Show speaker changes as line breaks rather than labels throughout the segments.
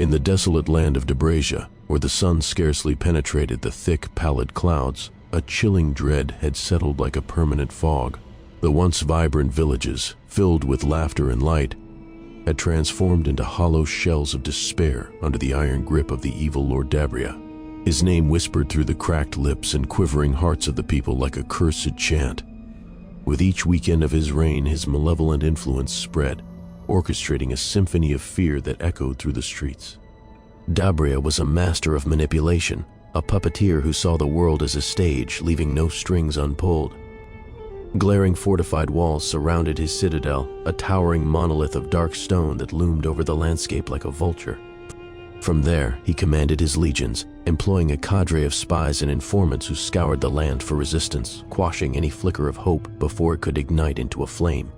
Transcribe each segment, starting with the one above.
In the desolate land of Debrasia, where the sun scarcely penetrated the thick, pallid clouds, a chilling dread had settled like a permanent fog. The once vibrant villages, filled with laughter and light, had transformed into hollow shells of despair under the iron grip of the evil Lord Dabria. His name whispered through the cracked lips and quivering hearts of the people like a cursed chant. With each weekend of his reign, his malevolent influence spread, orchestrating a symphony of fear that echoed through the streets. Dabria was a master of manipulation, a puppeteer who saw the world as a stage, leaving no strings unpulled. Glaring fortified walls surrounded his citadel, a towering monolith of dark stone that loomed over the landscape like a vulture. From there, he commanded his legions, employing a cadre of spies and informants who scoured the land for resistance, quashing any flicker of hope before it could ignite into a flame.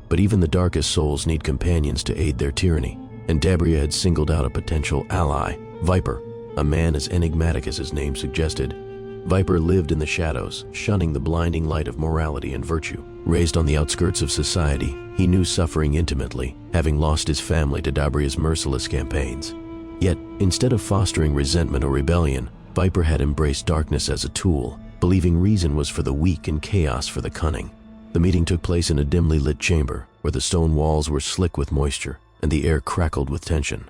But even the darkest souls need companions to aid their tyranny, and Dabria had singled out a potential ally, Viper, a man as enigmatic as his name suggested. Viper lived in the shadows, shunning the blinding light of morality and virtue. Raised on the outskirts of society, he knew suffering intimately, having lost his family to Dabria's merciless campaigns. Yet, instead of fostering resentment or rebellion, Viper had embraced darkness as a tool, believing reason was for the weak and chaos for the cunning. The meeting took place in a dimly lit chamber, where the stone walls were slick with moisture, and the air crackled with tension.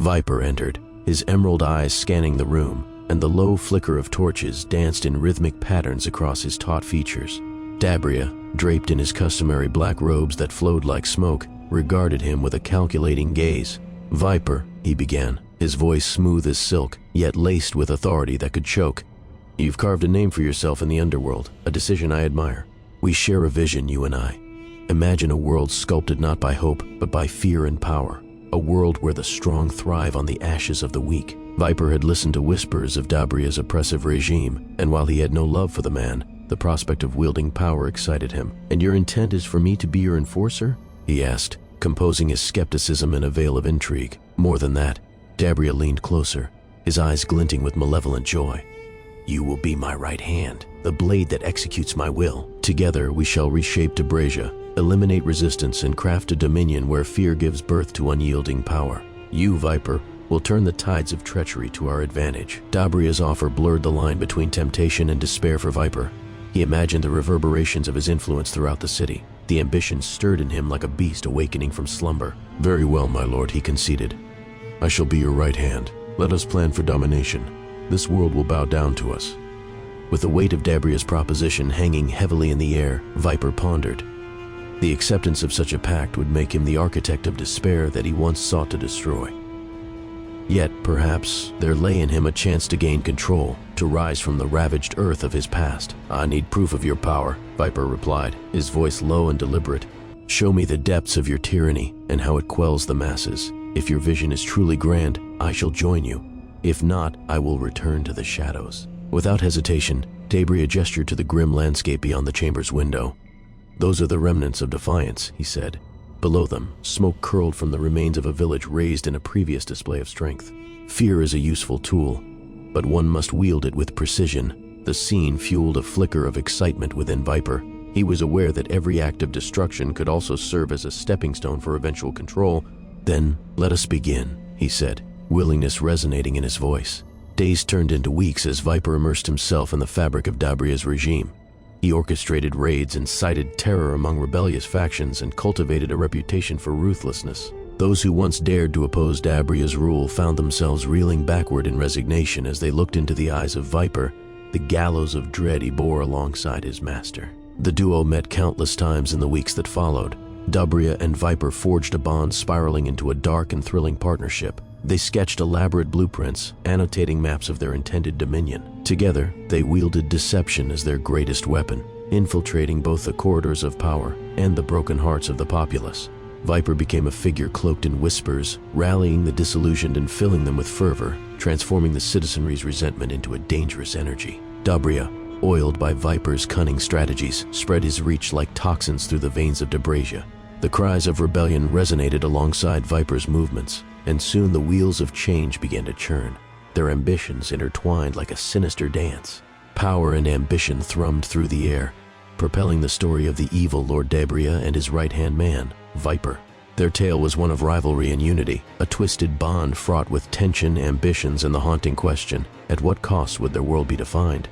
Viper entered, his emerald eyes scanning the room, and the low flicker of torches danced in rhythmic patterns across his taut features. Dabria, draped in his customary black robes that flowed like smoke, regarded him with a calculating gaze. "Viper," he began, his voice smooth as silk, yet laced with authority that could choke. "You've carved a name for yourself in the underworld, a decision I admire. We share a vision, you and I. Imagine a world sculpted not by hope, but by fear and power. A world where the strong thrive on the ashes of the weak." Viper had listened to whispers of Dabria's oppressive regime, and while he had no love for the man, the prospect of wielding power excited him. "And your intent is for me to be your enforcer?" he asked, composing his skepticism in a veil of intrigue. More than that, Dabria leaned closer, his eyes glinting with malevolent joy. "You will be my right hand, the blade that executes my will. Together we shall reshape Debrasia, eliminate resistance, and craft a dominion where fear gives birth to unyielding power. You, Viper, will turn the tides of treachery to our advantage." Dabria's offer blurred the line between temptation and despair for Viper. He imagined the reverberations of his influence throughout the city. The ambition stirred in him like a beast awakening from slumber. "Very well, my lord," he conceded. "I shall be your right hand. Let us plan for domination. This world will bow down to us." With the weight of Dabria's proposition hanging heavily in the air, Viper pondered. The acceptance of such a pact would make him the architect of despair that he once sought to destroy. Yet, perhaps, there lay in him a chance to gain control, to rise from the ravaged earth of his past. "I need proof of your power," Viper replied, his voice low and deliberate. "Show me the depths of your tyranny and how it quells the masses. If your vision is truly grand, I shall join you. If not, I will return to the shadows." Without hesitation, Dabria gestured to the grim landscape beyond the chamber's window. "Those are the remnants of defiance," he said. Below them, smoke curled from the remains of a village raised in a previous display of strength. Fear is a useful tool, but one must wield it with precision. The scene fueled a flicker of excitement within Viper. He was aware that every act of destruction could also serve as a stepping stone for eventual control. "Then, let us begin," he said, willingness resonating in his voice. Days turned into weeks as Viper immersed himself in the fabric of Dabria's regime. He orchestrated raids, incited terror among rebellious factions, and cultivated a reputation for ruthlessness. Those who once dared to oppose Dabria's rule found themselves reeling backward in resignation as they looked into the eyes of Viper, the gallows of dread he bore alongside his master. The duo met countless times in the weeks that followed. Dabria and Viper forged a bond spiraling into a dark and thrilling partnership. They sketched elaborate blueprints, annotating maps of their intended dominion. Together, they wielded deception as their greatest weapon, infiltrating both the corridors of power and the broken hearts of the populace. Viper became a figure cloaked in whispers, rallying the disillusioned and filling them with fervor, transforming the citizenry's resentment into a dangerous energy. Dabria, oiled by Viper's cunning strategies, spread his reach like toxins through the veins of Debrasia. The cries of rebellion resonated alongside Viper's movements, and soon the wheels of change began to churn, their ambitions intertwined like a sinister dance. Power and ambition thrummed through the air, propelling the story of the evil Lord Dabria and his right-hand man, Viper. Their tale was one of rivalry and unity, a twisted bond fraught with tension, ambitions, and the haunting question, at what cost would their world be defined?